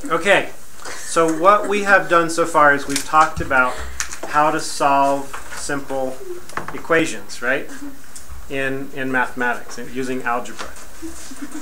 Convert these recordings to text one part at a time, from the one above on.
Okay, so what we have done so far is we've talked about how to solve simple equations, right? In mathematics, using algebra.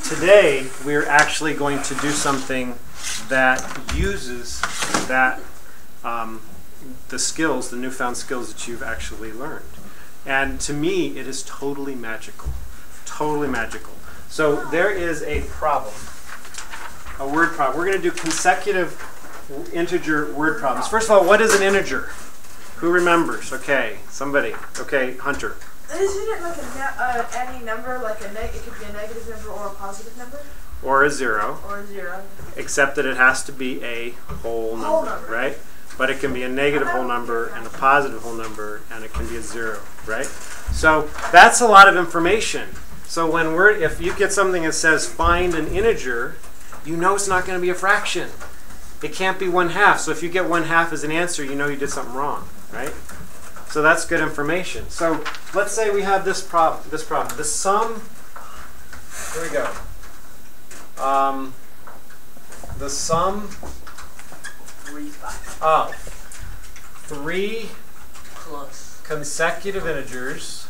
Today, we're actually going to do something that uses that the skills, the newfound skills that you've actually learned. And to me, it is totally magical. Totally magical. So there is a problem, a word problem. We're going to do consecutive integer word problems. First of all, what is an integer? Who remembers? Okay, somebody. Okay, Hunter. Isn't it like any number, like it could be a negative number or a positive number? Or a zero. Or a zero. Except that it has to be a whole number, right? But it can be a negative whole number and a positive whole number, and it can be a zero, right? So that's a lot of information. So when if you get something that says find an integer, you know it's not going to be a fraction. It can't be 1/2. So if you get 1/2 as an answer, you know you did something wrong, right? So that's good information. So let's say we have this problem. The sum. Here we go. The sum of 3 consecutive integers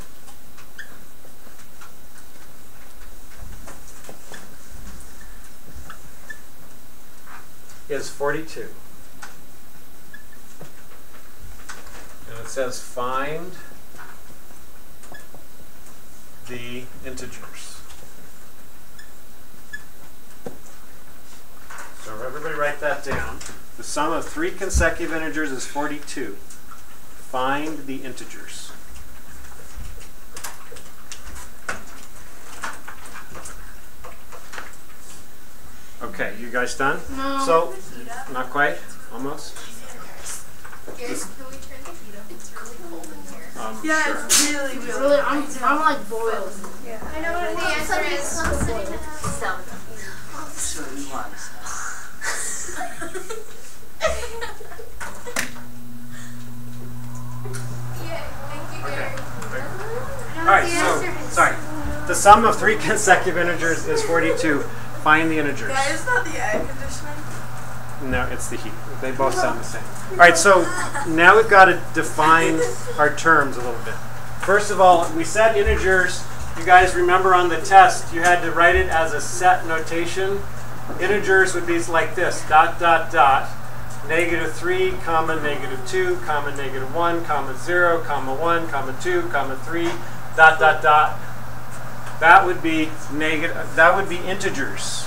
is 42. And it says find the integers. So everybody write that down. The sum of 3 consecutive integers is 42. Find the integers. Okay, you guys done? No. So, not quite? Almost? Guys, can we turn the heat up? It's really cold in here. Yeah, Sure. it's really, It's really. really, I'm like boiled. Yeah. I know what the answer is. So you want Okay. Alright, so, sorry. The sum of 3 consecutive integers is 42. Find the integers. Yeah, it's not the air conditioning. No, it's the heat. They both sound the same. Alright, so now we've got to define our terms a little bit. First of all, we said integers. You guys remember on the test, you had to write it as a set notation. Integers would be like this, dot, dot, dot. -3, comma, -2, comma, -1, comma, 0, comma, 1, comma, 2, comma, 3, dot, dot, dot. That would be integers.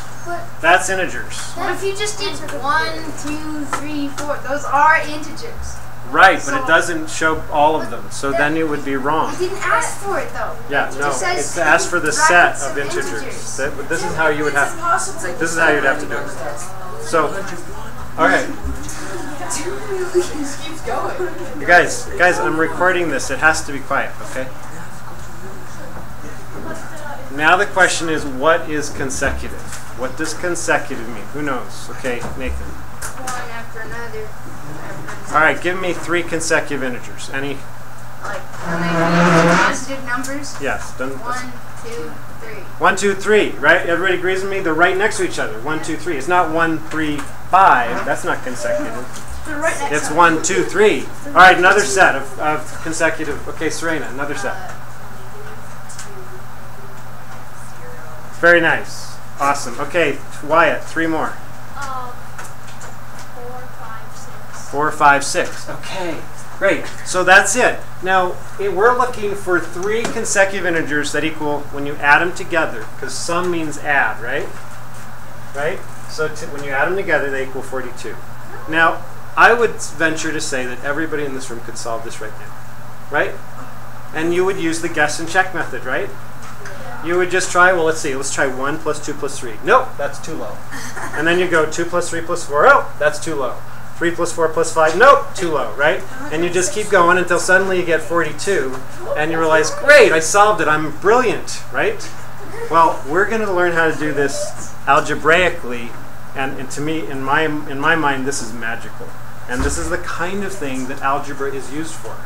That's integers. What if you just did 1, 2, 3, 4? Those are integers. Right, but it doesn't show all of them, so then it would be wrong. I didn't ask for it though. Yeah, It no, just says it's asked for the set brackets of integers. integers. This is how you would have. This is how you'd have to do it. So, okay, Just keeps going. you guys, I'm recording this. It has to be quiet, okay? Now the question is, what is consecutive? What does consecutive mean? Who knows? Okay, Nathan. One after another. All right, give me 3 consecutive integers. Any? Like when they be positive numbers. Yes. 1, 2, 3. 1, 2, 3. Right? Everybody agrees with me. They're right next to each other. 1, 2, 3. It's not 1, 3, 5. That's not consecutive. They're right next It's to 1, 2, 3. All right, another set of consecutive. Okay, Serena, another set. Very nice. Awesome. Okay, Wyatt, 3 more. 4, 5, 6. Okay, great. So that's it. Now, we're looking for 3 consecutive integers that equal, when you add them together, because sum means add, right? Right? So when you add them together, they equal 42. Now, I would venture to say that everybody in this room could solve this right now, right? And you would use the guess and check method, right? You would just try, well, let's see, let's try 1 plus 2 plus 3. Nope, that's too low. And then you go 2 plus 3 plus 4. Oh, that's too low. 3 plus 4 plus 5. Nope, too low, right? And you just keep going until suddenly you get 42, and you realize, great, I solved it. I'm brilliant, right? Well, we're going to learn how to do this algebraically, and to me, in my mind, this is magical. And this is the kind of thing that algebra is used for.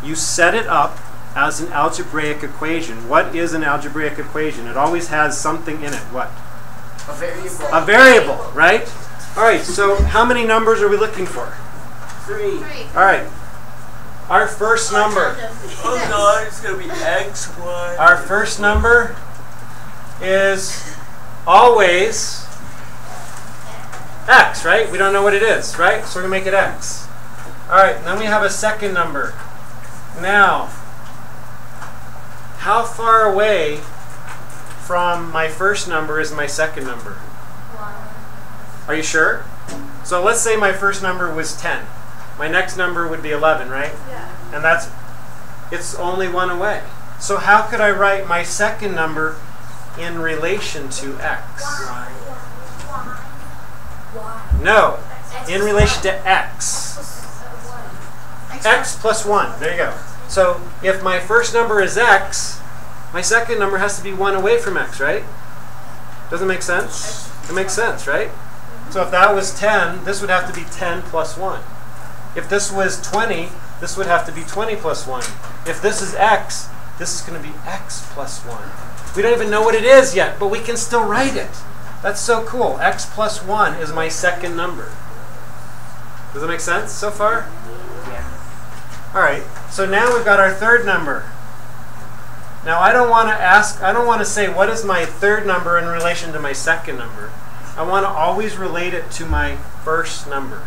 You set it up as an algebraic equation. What is an algebraic equation? It always has something in it. What? A variable. A variable, right? All right, so how many numbers are we looking for? 3. All right. Our first number. Oh no, it's gonna be X, Y. Our first number is always X, right? We don't know what it is, right? So we're gonna make it X. All right, and then we have a second number. Now, how far away from my first number is my second number? Are you sure? So let's say my first number was 10. My next number would be 11, right? Yeah. And it's only one away. So how could I write my second number in relation to X? No, in relation to X. X plus 1, there you go. So if my first number is X, my second number has to be 1 away from X, right? Doesn't it make sense? It makes sense, right? So if that was 10, this would have to be 10 plus 1. If this was 20, this would have to be 20 plus 1. If this is X, this is going to be X plus 1. We don't even know what it is yet, but we can still write it. That's so cool. X plus 1 is my second number. Does that make sense so far? Yeah. All right, so now we've got our third number. Now I don't want to say what is my third number in relation to my second number. I want to always relate it to my first number.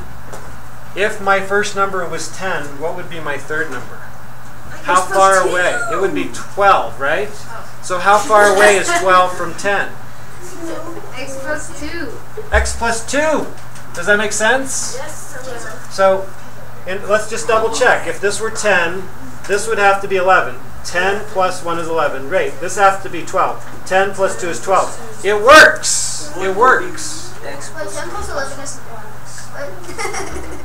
If my first number was 10, what would be my third number? How far away? It would be 12, right? So how far away is 12 from 10? X plus 2. X plus 2. Does that make sense? Yes, sir. So let's just double check. If this were 10, this would have to be 11. 10 plus 1 is 11. Great. This has to be 12. 10 plus 2 is 12. It works. It works. X Wait, plus 10 plus 11 is 1.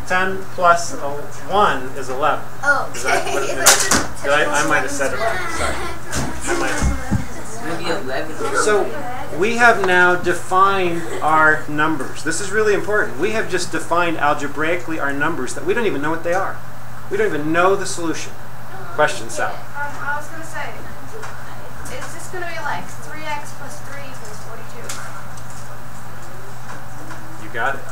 10 plus 1 is 11. Oh, Is that what it is? I might have said it wrong. Sorry. I might have. maybe 11. So we have now defined our numbers. This is really important. We have just defined algebraically our numbers that we don't even know what they are. We don't even know the solution. Question, Sal. I was gonna say, is this gonna be like 3x plus 3 equals 42? You got it.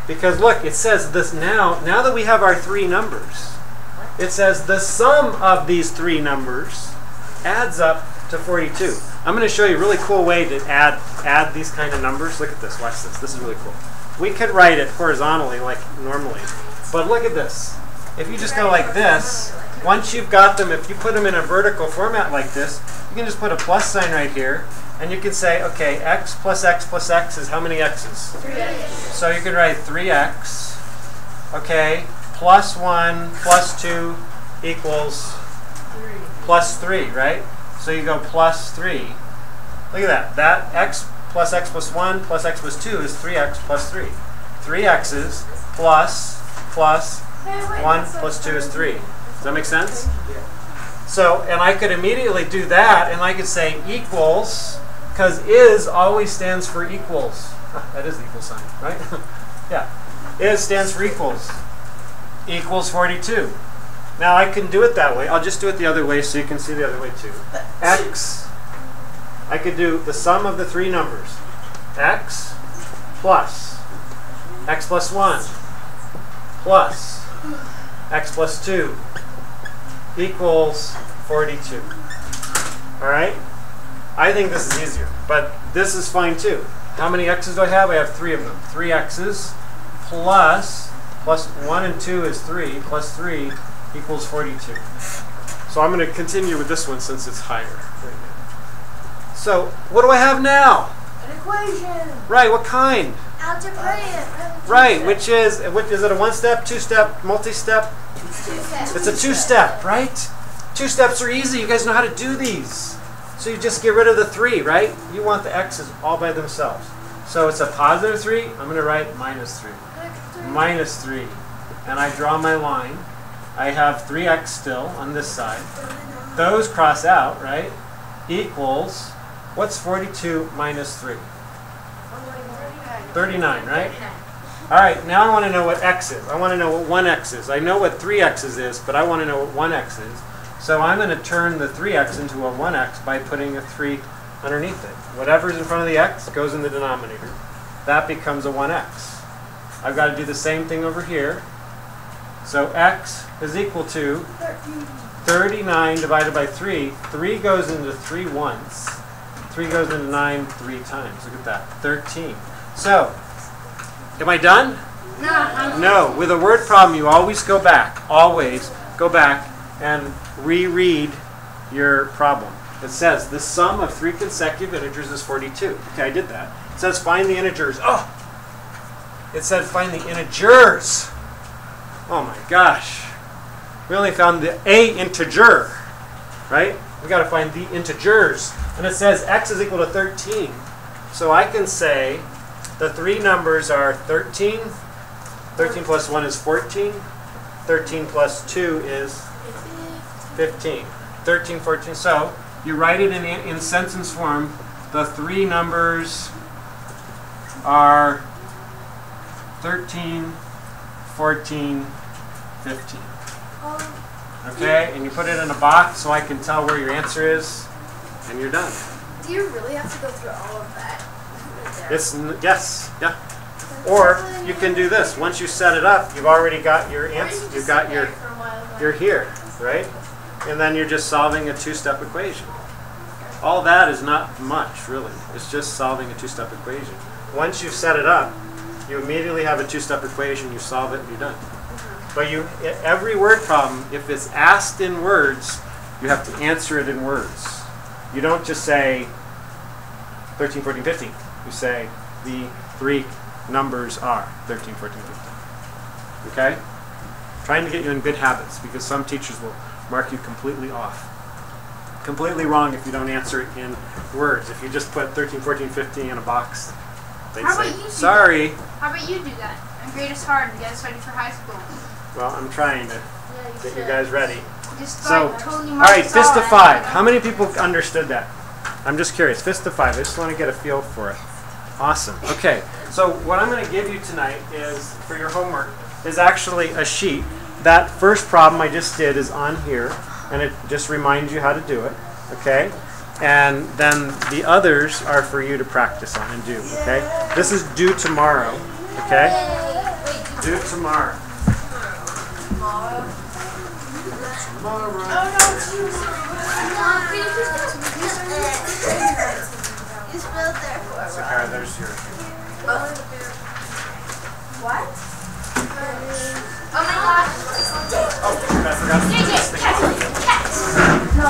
Because look, it says this now that we have our three numbers, it says the sum of these three numbers adds up to 42. I'm going to show you a really cool way to add these kind of numbers. Look at this. Watch this. This is really cool. We could write it horizontally like normally, but look at this. If you just go like this, once you've got them, if you put them in a vertical format like this, you can just put a plus sign right here, and you can say, okay, x plus x plus x is how many x's? 3x. So you can write 3x, okay, plus 1 plus 2 equals plus 3, right? So you go plus 3. Look at that. That x plus 1 plus x plus 2 is 3x plus 3. 3x's plus 1 plus 2 is 3. Does that make sense? So, and I could immediately do that, and I could say equals, because is always stands for equals. That is the equal sign, right? Yeah. Is stands for equals. Equals 42. Now I can do it that way. I'll just do it the other way so you can see the other way too. X, I could do the sum of the three numbers. X plus 1 plus x plus 2 equals 42. All right? I think this is easier, but this is fine too. How many x's do I have? I have 3 of them. 3 x's plus 1 and 2 is 3, plus 3 equals 42. So I'm going to continue with this one since it's higher right now. So what do I have now? An equation. Right, what kind? Algebraic. Right, which is it a one-step, two-step, multi-step? It's a two-step, right? Two steps are easy. You guys know how to do these. So you just get rid of the 3, right? You want the x's all by themselves. So it's a positive 3. I'm going to write minus 3. Minus 3. And I draw my line. I have 3x still on this side. Those cross out, right? Equals, what's 42 minus 3? 39, right? All right, now I want to know what x is. I want to know what 1x is. I know what 3x's is, but I want to know what 1x is. So I'm going to turn the 3x into a 1x by putting a 3 underneath it. Whatever's in front of the x goes in the denominator. that becomes a 1x. I've got to do the same thing over here. So x is equal to 39 divided by 3. 3 goes into 3 once. 3 goes into 9 3 times. Look at that. 13. So, am I done? No. No. With a word problem, you always go back. Always go back and reread your problem. It says the sum of 3 consecutive integers is 42. Okay, I did that. It says find the integers. Oh! It said find the integers. Oh my gosh. We only found the a integer, right? We got to find the integers. And it says x is equal to 13. So I can say the 3 numbers are 13. 13 plus 1 is 14. 13 plus 2 is 15. 13, 14. So you write it in sentence form. The 3 numbers are 13, 14, 15. Okay, and you put it in a box so I can tell where your answer is, and you're done. Do you really have to go through all of that? Yes, yeah. Or you can do this. Once you set it up, you've already got your answer. You've got you're here, right? And then you're just solving a 2-step equation. All that is not much, really. It's just solving a 2-step equation. Once you've set it up, you immediately have a 2-step equation. You solve it, and you're done. But every word problem, if it's asked in words, you have to answer it in words. You don't just say 13, 14, 15. You say the 3 numbers are 13, 14, 15. Okay? Trying to get you in good habits, because some teachers will mark you completely off. Completely wrong if you don't answer it in words. If you just put 13, 14, 15 in a box, they'd How say, about you do sorry. How about you do that? And grade us hard and get us ready for high school. Well, I'm trying to get you guys ready. Just So, like totally all right, mark us fist of all 5. out. How many people understood that? I'm just curious. Fist of 5. I just want to get a feel for it. Awesome. Okay. So what I'm going to give you tonight is, for your homework, is actually a sheet. That first problem I just did is on here, and it just reminds you how to do it. Okay? And then the others are for you to practice on and do. Okay? This is due tomorrow. Okay? Due tomorrow. You spilled there for a Okay, there's your... What? Oh my gosh. Oh, I forgot to do this thing. JJ, catch! No,